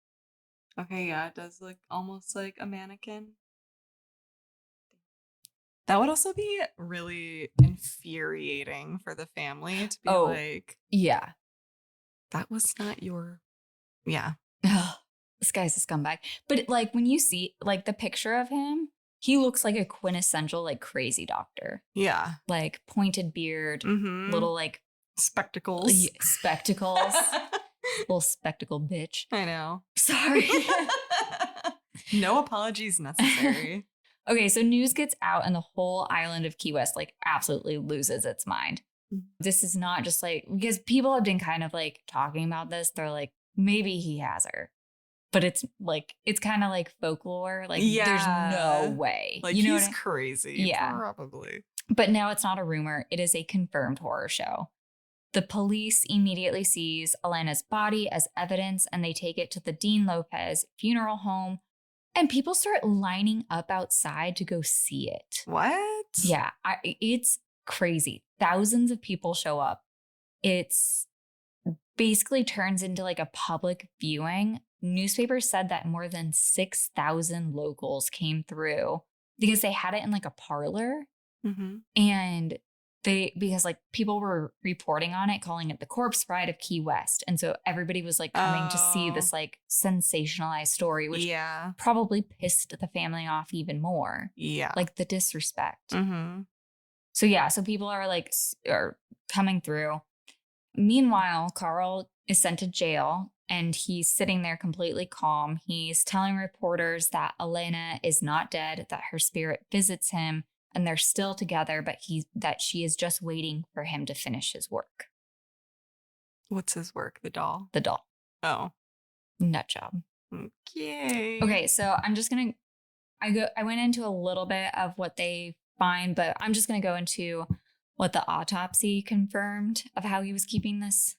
Okay, yeah, it does look almost like a mannequin. That would also be really infuriating for the family to be Oh. like, Yeah. that was not your. Yeah. Ugh, this guy's a scumbag. But like when you see like the picture of him, he looks like a quintessential like crazy doctor. Yeah. Like pointed beard, Mm-hmm. little like Spectacles. spectacles, little spectacle bitch. I know. Sorry. No apologies necessary. Okay, so news gets out and the whole island of Key West like absolutely loses its mind. Mhm. This is not just like, because people have been kind of like talking about this. They're like, maybe he has her. But it's like, it's kind of like folklore. Like, there's no way. Like, you know he's what crazy. Yeah. Probably. But now it's not a rumor. It is a confirmed horror show. The police immediately seize Elena's body as evidence and they take it to the Dean Lopez funeral home. And people start lining up outside to go see it. What? Yeah, it's crazy. Thousands of people show up. It's basically turns into like a public viewing. Newspapers said that more than 6,000 locals came through because they had it in like a parlor. Mm-hmm. And because like people were reporting on it, calling it the corpse bride of Key West. And so everybody was like coming to see this like sensationalized story, which probably pissed the family off even more. Yeah. Like the disrespect. Mm-hmm. So yeah, so people are like are coming through. Meanwhile, Karl is sent to jail and he's sitting there completely calm. He's telling reporters that Elena is not dead, that her spirit visits him, and they're still together, but that she is just waiting for him to finish his work. What's his work? The doll? The doll. Oh. Nut job. Okay. Okay, so I'm just gonna I went into a little bit of what they find, but I'm just gonna go into what the autopsy confirmed of how he was keeping this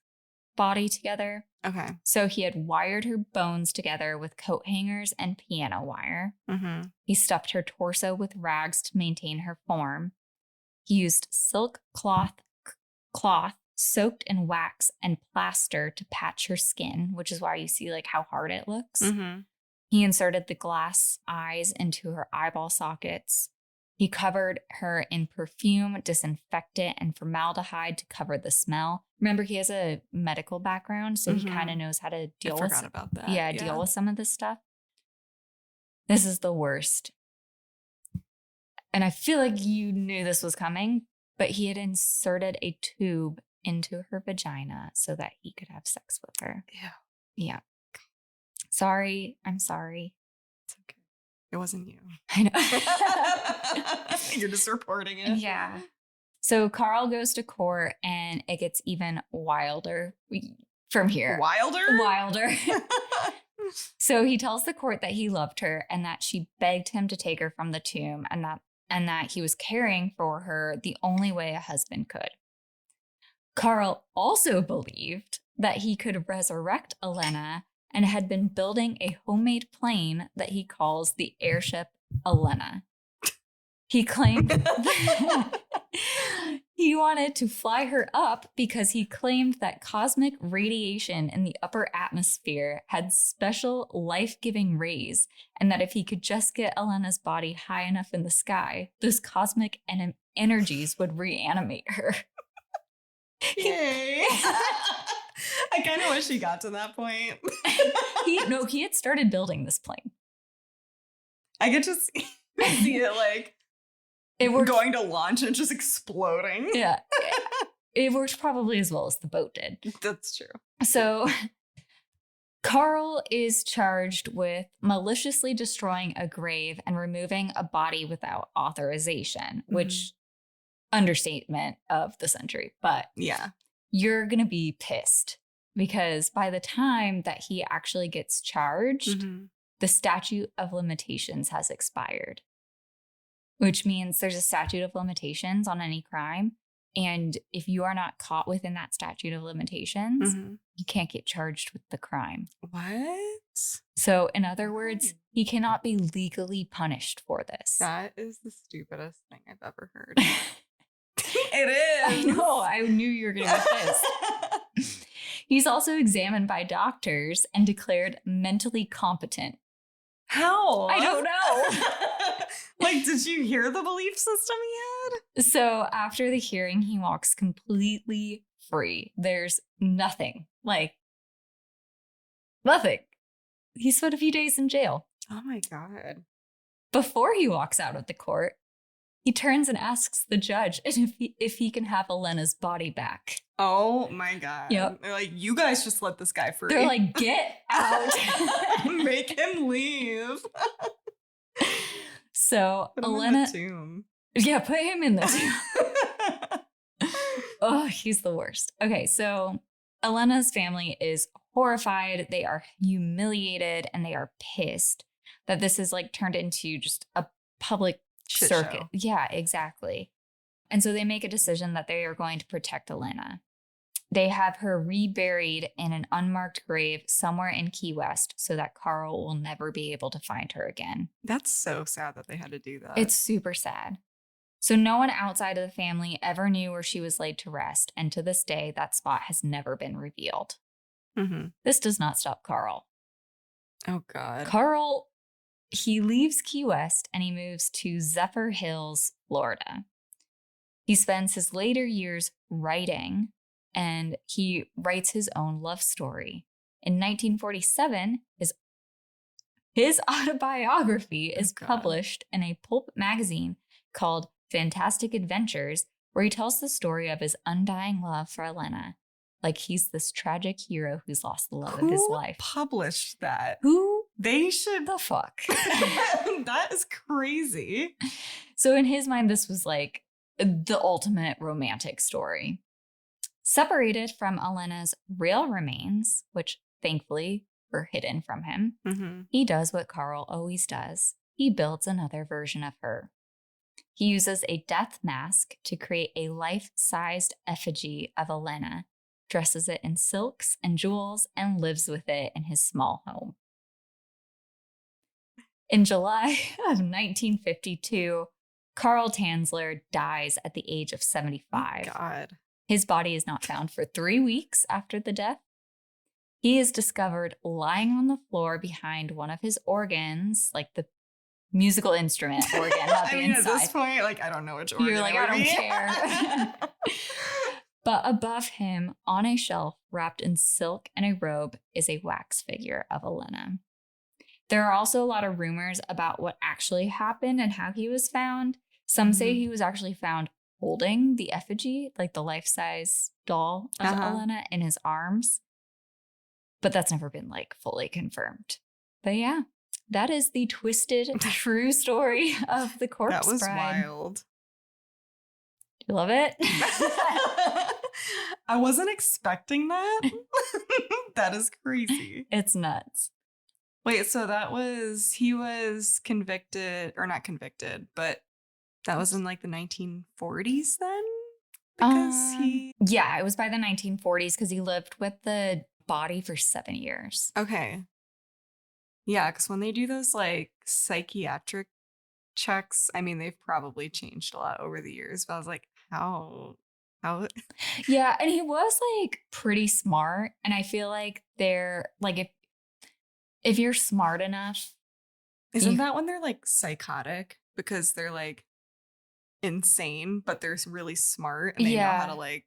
body together. Okay. So he had wired her bones together with coat hangers and piano wire. Mm-hmm. He stuffed her torso with rags to maintain her form. He used silk cloth soaked in wax and plaster to patch her skin, which is why you see like how hard it looks. Mm-hmm. He inserted the glass eyes into her eyeball sockets. He covered her in perfume, disinfectant, and formaldehyde to cover the smell. Remember, he has a medical background, so he kind of knows how to deal with. I forgot about that. Yeah, deal with some of this stuff. This is the worst. And I feel like you knew this was coming, but he had inserted a tube into her vagina so that he could have sex with her. Yeah. Sorry. I'm sorry. It's okay. It wasn't you. I know. You're just reporting it. Yeah. So Karl goes to court and it gets even wilder from here. Wilder. So he tells the court that he loved her and that she begged him to take her from the tomb and that he was caring for her the only way a husband could. Karl also believed that he could resurrect Elena and had been building a homemade plane that he calls the airship Elena. He claimed he wanted to fly her up because he claimed that cosmic radiation in the upper atmosphere had special life-giving rays, and that if he could just get Elena's body high enough in the sky, those cosmic energies would reanimate her. Yay. I kind of wish he got to that point. He had started building this plane. I could just see it like going to launch and just exploding. Yeah. It worked probably as well as the boat did. That's true. So Karl is charged with maliciously destroying a grave and removing a body without authorization, which understatement of the century. But yeah, you're going to be pissed because by the time that he actually gets charged, the statute of limitations has expired, which means there's a statute of limitations on any crime. And if you are not caught within that statute of limitations, you can't get charged with the crime. What? So in other words, he cannot be legally punished for this. That is the stupidest thing I've ever heard. It is. I know. I knew you were going to get this. He's also examined by doctors and declared mentally competent. How? I don't know. Like, did you hear the belief system he had? So after the hearing, he walks completely free. There's nothing. Like, nothing. He spent a few days in jail. Oh my God. Before he walks out of the court, he turns and asks the judge if he can have Elena's body back. Oh my God. Yep. They're like, you guys just let this guy free. They're like, get out. Make him leave. So Put him Elena. in the tomb. Yeah, put him in the tomb. Oh, he's the worst. Okay, so Elena's family is horrified. They are humiliated and they are pissed that this is like turned into just a public Shit circuit. show. Yeah, exactly. And so they make a decision that they are going to protect Elena. They have her reburied in an unmarked grave somewhere in Key West so that Karl will never be able to find her again. That's so sad that they had to do that. It's super sad. So no one outside of the family ever knew where she was laid to rest. And to this day, that spot has never been revealed. This does not stop Karl. Oh, God. Karl, he leaves Key West and he moves to Zephyr Hills, Florida. He spends his later years writing, and he writes his own love story. In 1947, his autobiography is published in a pulp magazine called Fantastic Adventures, where he tells the story of his undying love for Elena. Like he's this tragic hero who's lost the love of his life. Who published that? Who? They should. The fuck? That is crazy. So in his mind, this was like the ultimate romantic story. Separated from Elena's real remains, which thankfully were hidden from him, he does what Karl always does. He builds another version of her. He uses a death mask to create a life-sized effigy of Elena, dresses it in silks and jewels, and lives with it in his small home. In July of 1952, Karl Tanzler dies at the age of 75. Oh, God. His body is not found for 3 weeks after the death. He is discovered lying on the floor behind one of his organs, like the musical instrument organ, not the inside. At this point, like, I don't know which organ. You're like, I don't care. But above him, on a shelf wrapped in silk and a robe, is a wax figure of Elena. There are also a lot of rumors about what actually happened and how he was found. Some say he was actually found holding the effigy, like the life-size doll of Elena, in his arms. But that's never been like fully confirmed. But yeah, that is the twisted, true story of the corpse That was bride. wild. You love it? I wasn't expecting that. That is crazy. It's nuts. Wait, so he was convicted, or not convicted, but that was in like the 1940s then? Because Yeah, it was by the 1940s because he lived with the body for 7 years. Okay. Yeah, because when they do those like psychiatric checks, I mean, they've probably changed a lot over the years, but I was like, how out. Yeah, and he was like pretty smart. And I feel like they're like if you're smart enough. Isn't that when they're like psychotic because they're like insane, but they're really smart and they know how to like.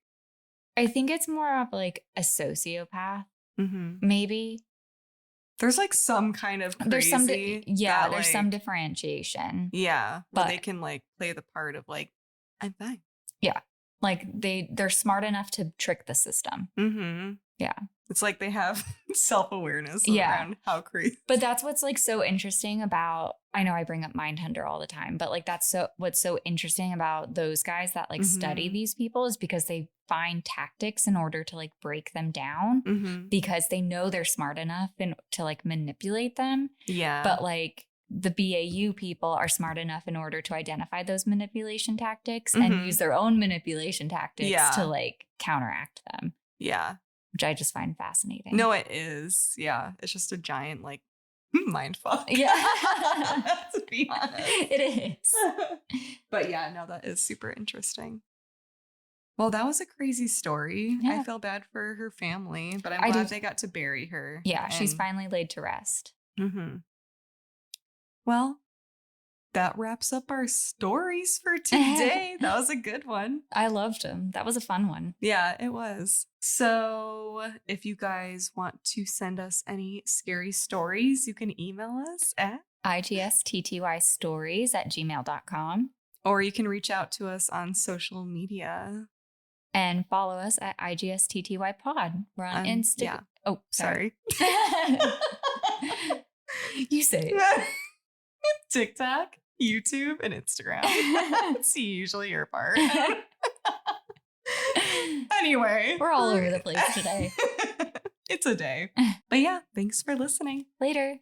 I think it's more of like a sociopath, maybe. There's like some kind of crazy. There's some, that, there's some differentiation. Yeah, where they can like play the part of like, I'm fine. Yeah, like they're smart enough to trick the system. Yeah, it's like they have self-awareness around how crazy. But that's what's like so interesting about. I know I bring up Mindhunter all the time, but like that's what's so interesting about those guys that like study these people is because they find tactics in order to like break them down because they know they're smart enough to like manipulate them. Yeah. But like the BAU people are smart enough in order to identify those manipulation tactics and use their own manipulation tactics to like counteract them. Yeah. Which I just find fascinating. No, it is. Yeah. It's just a giant like mind fuck. Yeah. To be honest. It is. But yeah, no, that is super interesting. Well, that was a crazy story. Yeah. I feel bad for her family, but I'm glad they got to bury her. Yeah, she's finally laid to rest. Well, that wraps up our stories for today. That was a good one. I loved them. That was a fun one. Yeah, it was. So if you guys want to send us any scary stories, you can email us at igsttystories@gmail.com. Or you can reach out to us on social media. And follow us at igsttypod. We're on Instagram. Yeah. Oh, sorry. You say it. TikTok, YouTube, and Instagram. It's usually your part. Anyway. We're all over the place today. It's a day. But yeah, thanks for listening. Later.